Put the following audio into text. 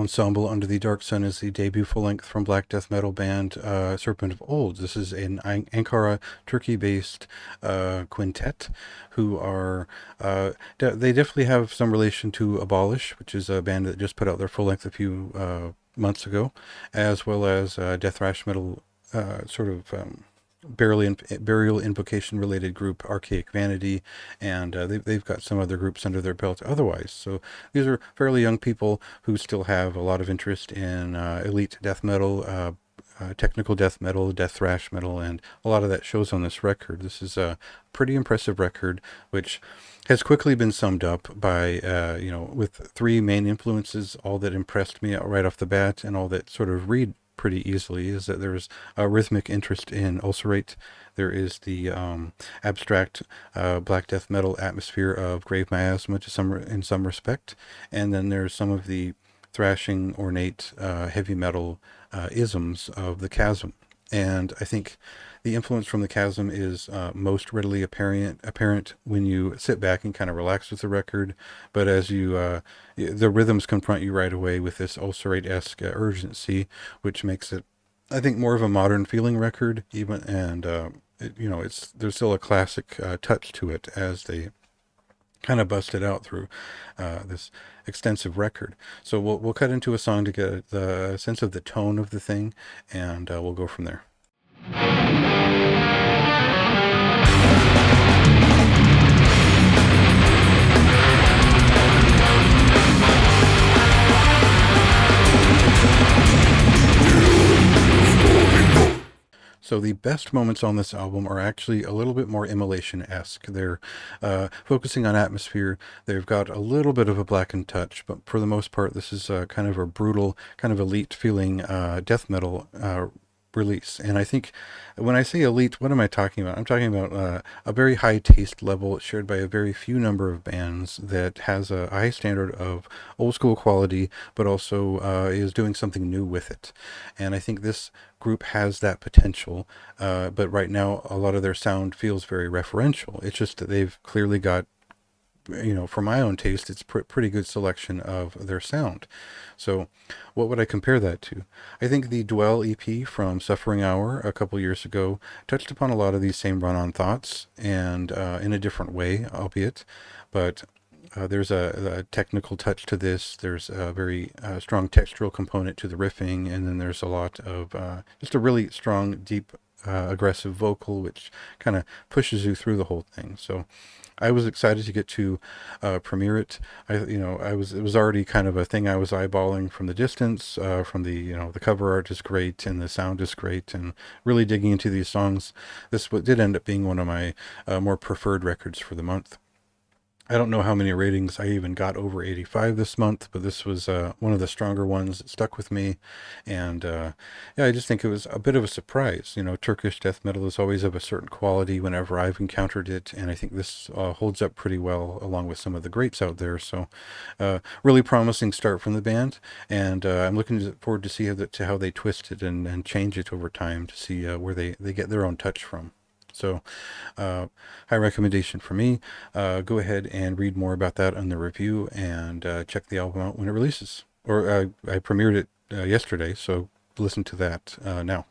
Ensemble Under the Dark Sun is the debut full-length from black death metal band Serpent of Old. This is an Ankara, Turkey-based quintet who are, they definitely have some relation to Abolish, which is a band that just put out their full-length a few months ago, as well as death thrash metal sort of burial invocation related group Archaic Vanity, and they've got some other groups under their belt otherwise. So these are fairly young people who still have a lot of interest in elite death metal, technical death metal, death thrash metal, and a lot of that shows on this record. This is a pretty impressive record, which has quickly been summed up by, with three main influences. All that impressed me right off the bat, and all that sort of read pretty easily, is that there's a rhythmic interest in Ulcerate. There is the abstract black death metal atmosphere of Grave Miasma in some respect, and then there's some of the thrashing, ornate heavy metal isms of the Chasm. And I think the influence from the Chasm is most readily apparent when you sit back and kind of relax with the record. But as the rhythms confront you right away with this Ulcerate-esque urgency, which makes it, I think, more of a modern feeling record. There's still a classic touch to it as they kind of busted out through this extensive record. So we'll cut into a song to get the sense of the tone of the thing, and we'll go from there. So the best moments on this album are actually a little bit more Immolation-esque. They're focusing on atmosphere. They've got a little bit of a blackened touch, but for the most part, this is kind of a brutal, kind of elite feeling death metal release. And I think when I say elite, what am I talking about? I'm talking about a very high taste level shared by a very few number of bands that has a high standard of old school quality, but also is doing something new with it. And I think this group has that potential, but right now a lot of their sound feels very referential. It's just that they've clearly got, for my own taste, it's pretty good selection of their sound. So what would I compare that to? I think the Dwell EP from Suffering Hour a couple years ago touched upon a lot of these same run-on thoughts, and in a different way, albeit, but there's a technical touch to this. There's a very strong textural component to the riffing, and then there's a lot of just a really strong, deep, aggressive vocal, which kind of pushes you through the whole thing. So I was excited to get to premiere it. It was already kind of a thing I was eyeballing from the distance. From the cover art is great, and the sound is great, and really digging into these songs. This did end up being one of my more preferred records for the month. I don't know how many ratings I even got over 85 this month, but this was one of the stronger ones that stuck with me. And I just think it was a bit of a surprise. Turkish death metal is always of a certain quality whenever I've encountered it, and I think this holds up pretty well along with some of the greats out there. So really promising start from the band, and I'm looking forward to see how they twist it and change it over time to see where they get their own touch from. So, high recommendation for me. Go ahead and read more about that on the review, and check the album out when it releases. Or I premiered it yesterday, so listen to that now.